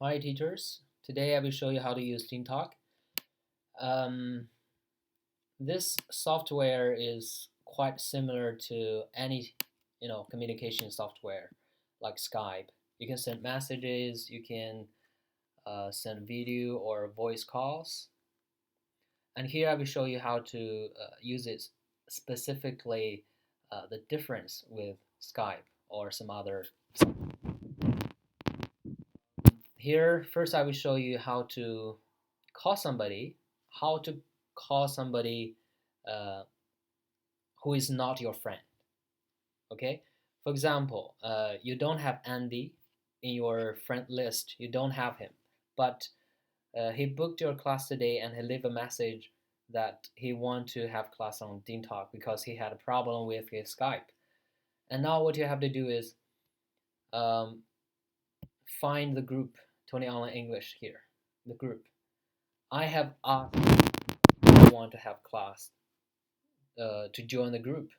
Hi teachers, today I will show you how to use Dingtalk. Um, this software is quite similar to any communication software like Skype. You can send messages, you can send video or voice calls. And here I will show you how to use it specifically, the difference with Skype or some other. Here, first I will show you how to call somebody, how to call somebody uh, who is not your friend. Okay, for example, you don't have Andy in your friend list. You don't have him, but he booked your class today and he left a message that he want to have class on Dingtalk because he had a problem with his Skype. And now what you have to do is um, find the group 20 Online English here, the group. I have asked if you want to have class to join the group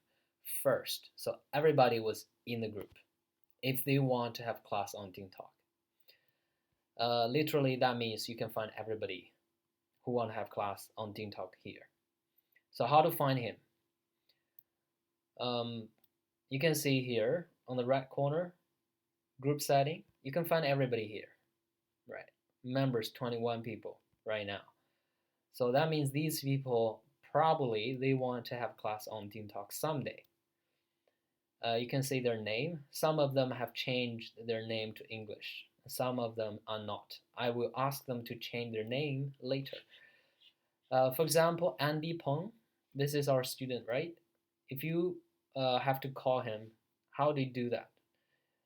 first. So everybody was in the group if they want to have class on Dingtalk. Literally, that means you can find everybody who want to have class on Dingtalk here. So how to find him? You can see here on the right corner, group setting. You can find everybody here, right? Members 21 people right now. So that means these people probably they want to have class on Dingtalk someday. You can see their name. Some of them have changed their name to English. Some of them are not. I will ask them to change their name later. For example, Andy Peng. This is our student, right? If you have to call him, how do you do that?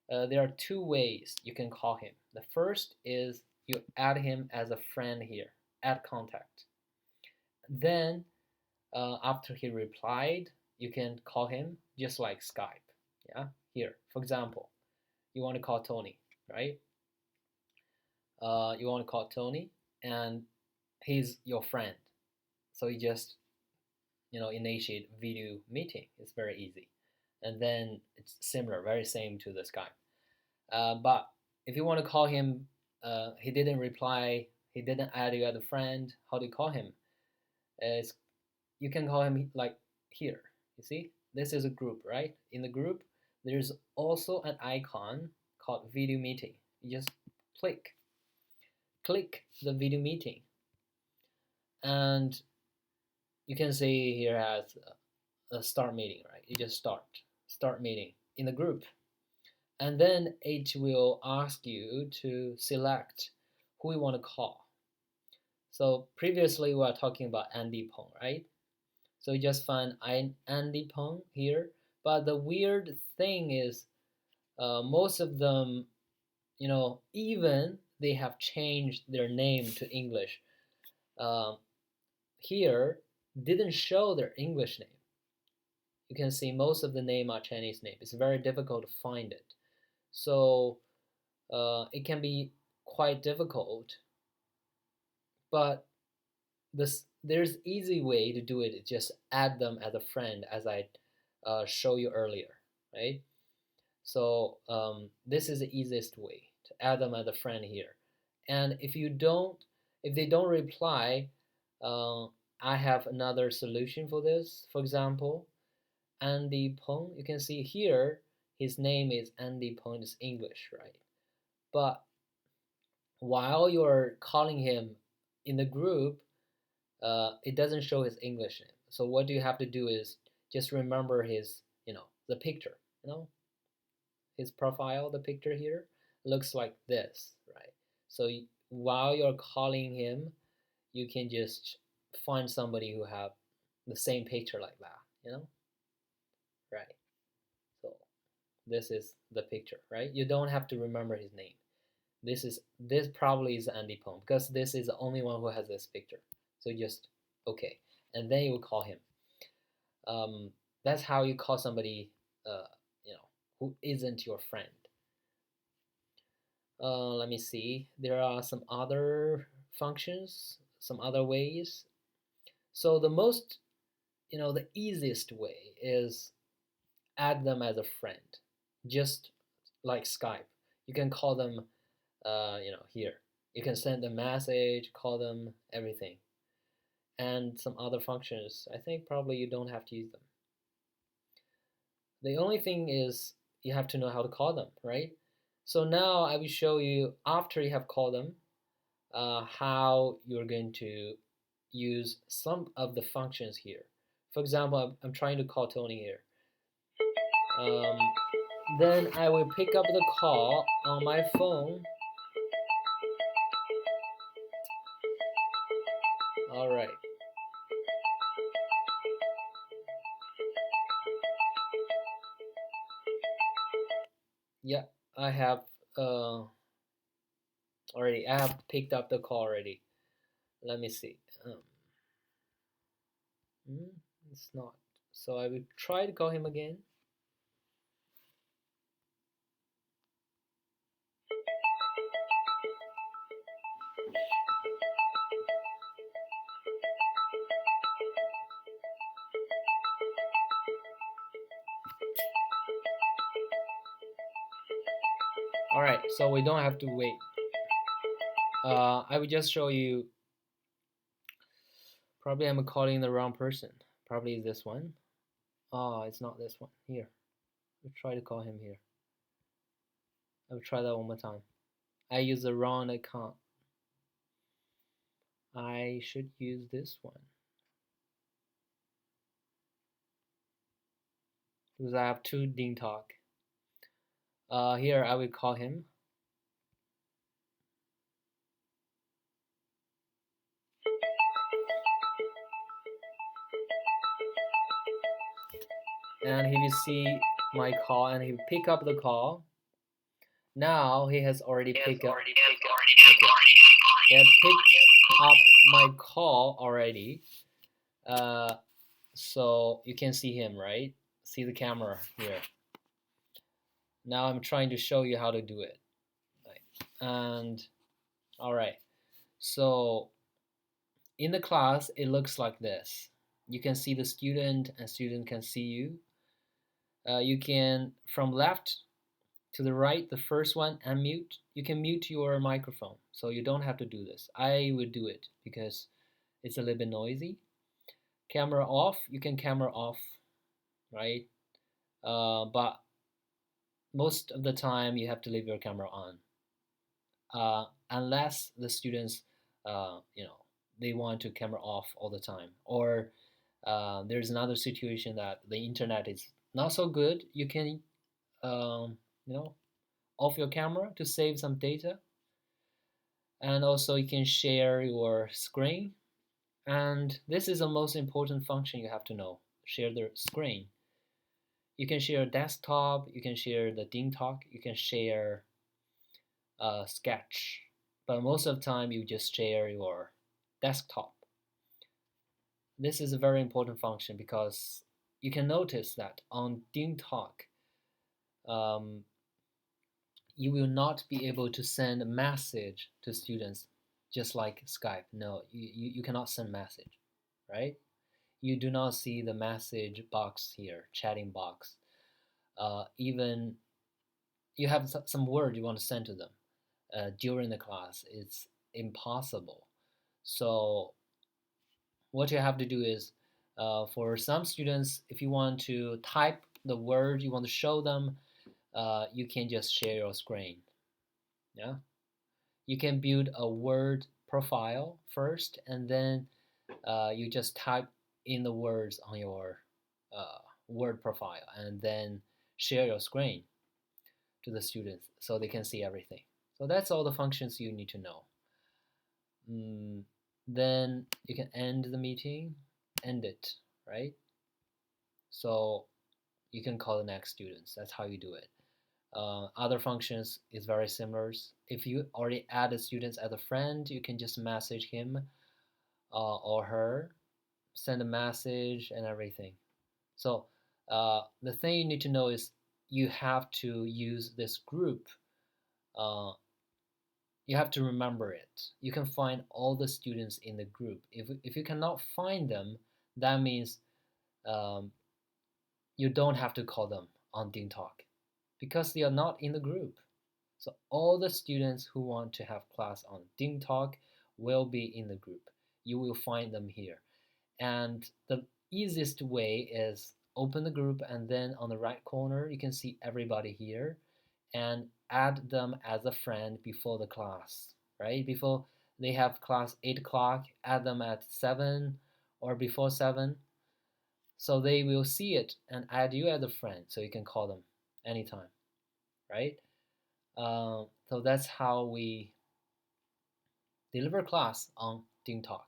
There are two ways you can call him. The first is you add him as a friend here, add contact. Then after he replied, you can call him just like Skype. Yeah, here, for example, you want to call Tony, right? You want to call Tony, and he's your friend. So you just initiate video meeting. It's very easy, and then it's similar, very same to the Skype. But if you want to call him, he didn't reply, he didn't add you as a friend. How do you call him? It's you can call him like here. You see, this is a group, right? In the group, there's also an icon called video meeting. You just click the video meeting, and you can see here has a start meeting, right? You just start meeting in the group, and then it will ask you to select who you want to call. So previously we were talking about Andy Peng, right? So you just find Andy Peng here. But the weird thing is, most of them, even they have changed their name to English, uh, here didn't show their English name. You can see most of the name are Chinese name. It's very difficult to find it. So it can be quite difficult. But there's easy way to do it. Just add them as a friend, as I show you earlier, right? So this is the easiest way to add them as a friend here. And if they don't reply, I have another solution for this. For example, Andy Peng, you can see here his name is Andy Peng, is English, right? But while you're calling him in the group, it doesn't show his English name. So what you have to do is just remember his, the picture, his profile, the picture here looks like this, right? So while you're calling him, you can just find somebody who have the same picture like that, right? So this is the picture, right? You don't have to remember his name. This probably is Andy Peng because this is the only one who has this picture. So just okay, and then you will call him. That's how you call somebody, who isn't your friend. Let me see. There are some other functions, some other ways. So the easiest way is add them as a friend, just like Skype. You can call them, here. You can send a message, call them, everything. And some other functions, I think probably you don't have to use them. The only thing is you have to know how to call them, right? So now I will show you after you have called them, how you're going to use some of the functions here. For example, I'm trying to call Tony here. Um, then I will pick up the call on my phone. All right. Yeah, I have already. I have picked up the call already. Let me see. Hmm, it's not. So I will try to call him again. All right, so we don't have to wait. I will just show you. Probably I'm calling the wrong person. Probably this one. Oh, it's not this one. Here. We'll try to call him here. I'll try that one more time. I use the wrong account. I should use this one. Because I have two Dingtalk. Here I will call him. And he will see my call and he will pick up the call. Now he has already picked up. Okay. He had picked up my call already. So you can see him, right? See the camera here. Now I'm trying to show you how to do it. And all right, so in the class it looks like this. You can see the student and student can see you. You can from left to the right, the first one, unmute. You can mute your microphone, so you don't have to do this. I would do it because it's a little bit noisy. Camera off, you can camera off, right? But most of the time you have to leave your camera on, unless the students, they want to camera off all the time, or there's another situation that the internet is not so good. You can, um, off your camera to save some data, and also you can share your screen. And this is the most important function you have to know: share the screen. You can share desktop, you can share the Dingtalk, you can share Sketch, but most of the time you just share your desktop. This is a very important function because you can notice that on Dingtalk, um, you will not be able to send a message to students just like Skype. No, you cannot send message, right? You do not see the message box here, chatting box. Even you have some word you want to send to them during the class, it's impossible. So what you have to do is, for some students, if you want to type the word you want to show them, you can just share your screen. Yeah, you can build a word profile first, and then you just type in the words on your word profile, and then share your screen to the students so they can see everything. So that's all the functions you need to know. Then you can end the meeting, end it, right? So you can call the next students. That's how you do it. Other functions is very similar. If you already added students as a friend, you can just message him or her, send a message and everything. So the thing you need to know is you have to use this group. You have to remember it. You can find all the students in the group. If you cannot find them, that means um, you don't have to call them on Dingtalk because they are not in the group. So all the students who want to have class on Dingtalk will be in the group. You will find them here. And the easiest way is open the group, and then on the right corner you can see everybody here, and add them as a friend before the class, right? Before they have class 8 o'clock, add them at 7 or before 7. So they will see it and add you as a friend, so you can call them anytime, right? So that's how we deliver class on Dingtalk.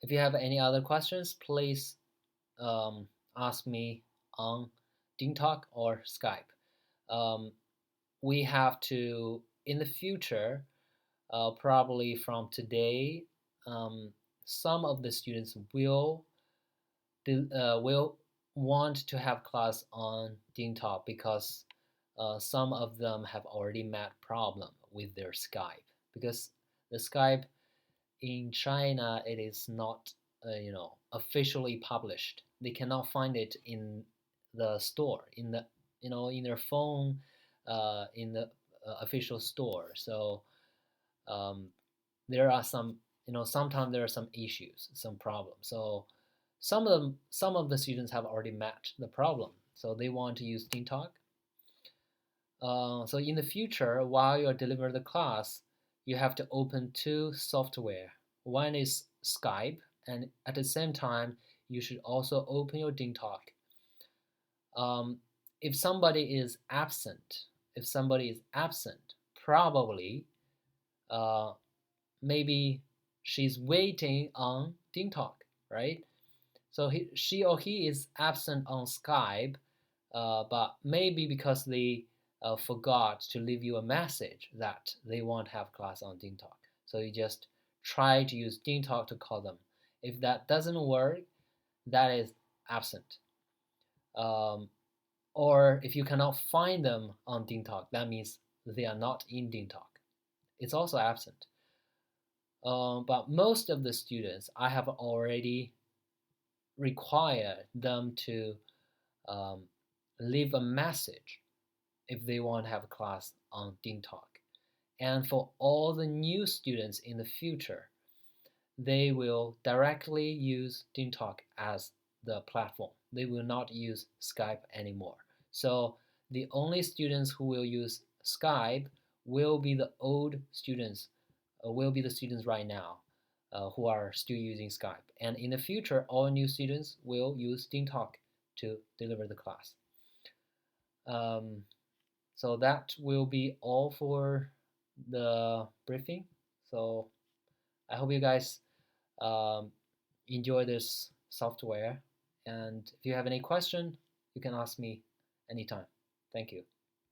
If you have any other questions, please ask me on Dingtalk or Skype. We have to, in the future, probably from today, some of the students will want to have class on Dingtalk because some of them have already met problem with their Skype, because the Skype in China, it is not officially published. They cannot find it in the store, in the in their phone, in the official store. So um, there are some, sometimes there are some issues, some problems. So some of the students have already met the problem, so they want to use Dingtalk. So in the future, while you're delivering the class, you have to open two software. One is Skype, and at the same time, you should also open your Dingtalk. If somebody is absent, probably maybe she's waiting on Dingtalk, right? So she or he is absent on Skype, but maybe because they forgot to leave you a message that they won't have class on Dingtalk. So you just try to use Dingtalk to call them. If that doesn't work, that is absent. Or if you cannot find them on Dingtalk, that means they are not in Dingtalk. It's also absent. But most of the students, I have already required them to um, leave a message if they want to have a class on Dingtalk. And for all the new students in the future, they will directly use Dingtalk as the platform. They will not use Skype anymore. So the only students who will use Skype will be the old students, will be the students right now who are still using Skype. And in the future, all new students will use Dingtalk to deliver the class. So that will be all for the briefing. So I hope you guys enjoy this software. And if you have any question, you can ask me anytime. Thank you.